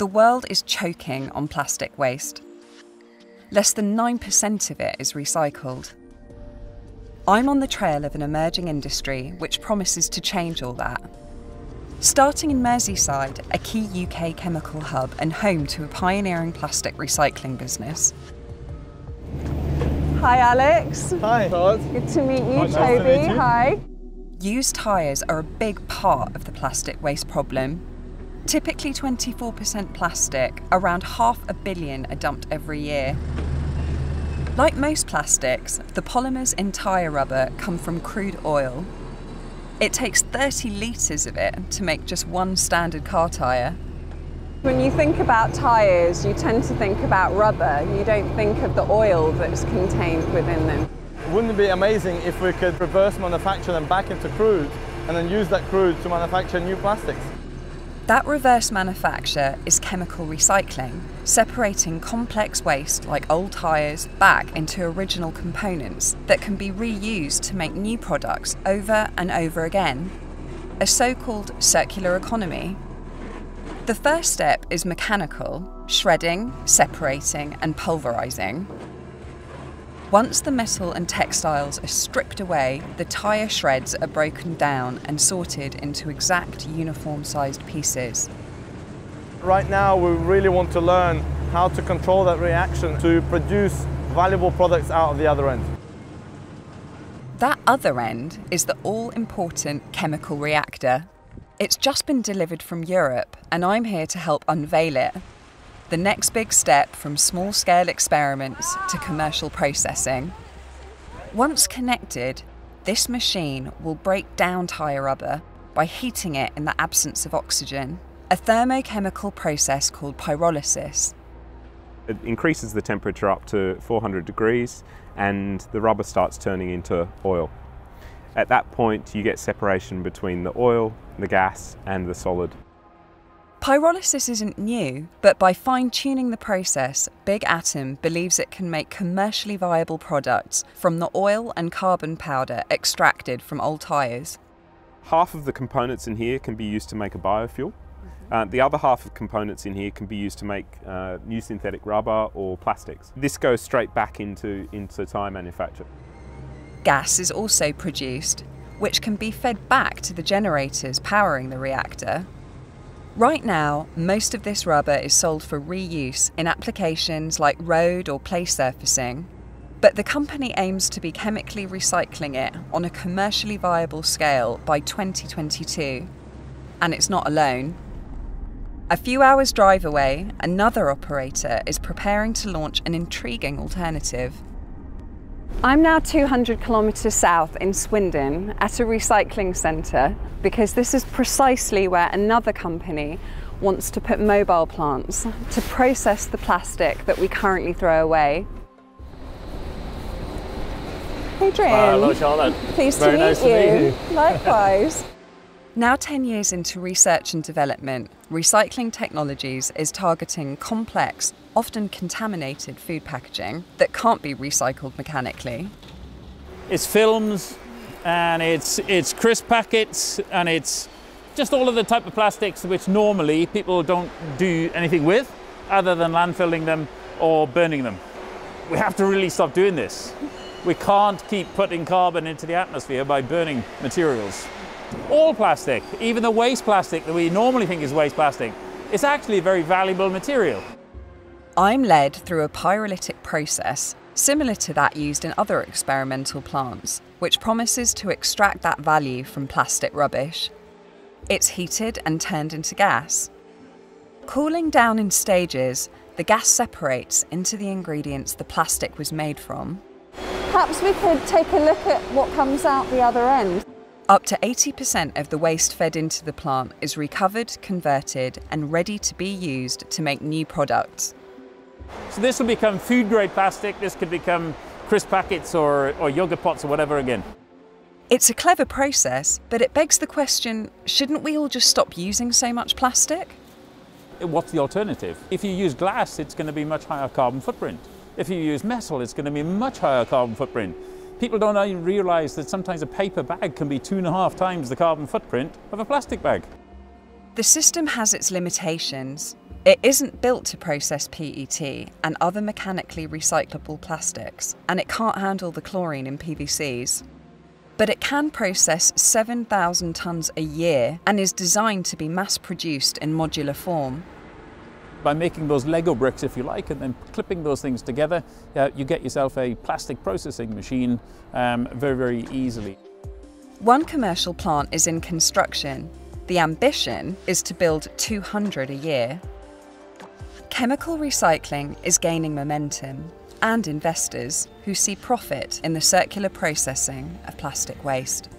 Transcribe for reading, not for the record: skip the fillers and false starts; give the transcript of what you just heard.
The world is choking on plastic waste. Less than 9% of it is recycled. I'm on the trail of an emerging industry which promises to change all that. Starting in Merseyside, a key UK chemical hub and home to a pioneering plastic recycling business. Hi Alex. Hi Todd. Good to meet you, Nice Toby. to meet you. Hi. Used tyres are a big part of the plastic waste problem. Typically 24% plastic, around 500 million are dumped every year. Like most plastics, the polymers in tyre rubber come from crude oil. It takes 30 litres of it to make just one standard car tyre. When you think about tyres, you tend to think about rubber. You don't think of the oil that's contained within them. Wouldn't it be amazing if we could reverse manufacture them back into crude and then use that crude to manufacture new plastics? That reverse manufacture is chemical recycling, separating complex waste like old tyres back into original components that can be reused to make new products over and over again. A so-called circular economy. The first step is mechanical, shredding, separating and pulverising. Once the metal and textiles are stripped away, the tyre shreds are broken down and sorted into exact uniform-sized pieces. Right now we really want to learn how to control that reaction to produce valuable products out of the other end. That other end is the all-important chemical reactor. It's just been delivered from Europe, and I'm here to help unveil it. The next big step from small-scale experiments to commercial processing. Once connected, this machine will break down tyre rubber by heating it in the absence of oxygen, a thermochemical process called pyrolysis. It increases the temperature up to 400 degrees and the rubber starts turning into oil. At that point, you get separation between the oil, the gas and the solid. Pyrolysis isn't new, but by fine-tuning the process, Big Atom believes it can make commercially viable products from the oil and carbon powder extracted from old tyres. Half of the components in here can be used to make a biofuel. The other half of components in here can be used to make new synthetic rubber or plastics. This goes straight back into tyre manufacture. Gas is also produced, which can be fed back to the generators powering the reactor. Right now, most of this rubber is sold for reuse in applications like road or place surfacing, but the company aims to be chemically recycling it on a commercially viable scale by 2022. And it's not alone. A few hours' drive away, another operator is preparing to launch an intriguing alternative. I'm now 200 kilometres south in Swindon at a recycling centre because this is precisely where another company wants to put mobile plants to process the plastic that we currently throw away. Adrian, Hello Charlotte. Pleased Very to nice meet to meet you. Likewise. Now 10 years into research and development, Recycling Technologies is targeting complex, often contaminated food packaging that can't be recycled mechanically. It's films and it's crisp packets and it's just all of the type of plastics which normally people don't do anything with other than landfilling them or burning them. We have to really stop doing this. We can't keep putting carbon into the atmosphere by burning materials. All plastic, even the waste plastic that we normally think is waste plastic, is actually a very valuable material. I'm led through a pyrolytic process similar to that used in other experimental plants, which promises to extract that value from plastic rubbish. It's heated and turned into gas. Cooling down in stages, the gas separates into the ingredients the plastic was made from. Perhaps we could take a look at what comes out the other end. Up to 80% of the waste fed into the plant is recovered, converted, and ready to be used to make new products. So this will become food-grade plastic, this could become crisp packets or yogurt pots or whatever again. It's a clever process, but it begs the question, shouldn't we all just stop using so much plastic? What's the alternative? If you use glass, it's going to be much higher carbon footprint. If you use metal, it's going to be much higher carbon footprint. People don't even realise that sometimes a paper bag can be 2.5 times the carbon footprint of a plastic bag. The system has its limitations. It isn't built to process PET and other mechanically recyclable plastics, and it can't handle the chlorine in PVCs. But it can process 7,000 tonnes a year and is designed to be mass-produced in modular form. By making those Lego bricks, if you like, and then clipping those things together, you get yourself a plastic processing machine very, very easily. One commercial plant is in construction. The ambition is to build 200 a year. Chemical recycling is gaining momentum, and investors who see profit in the circular processing of plastic waste.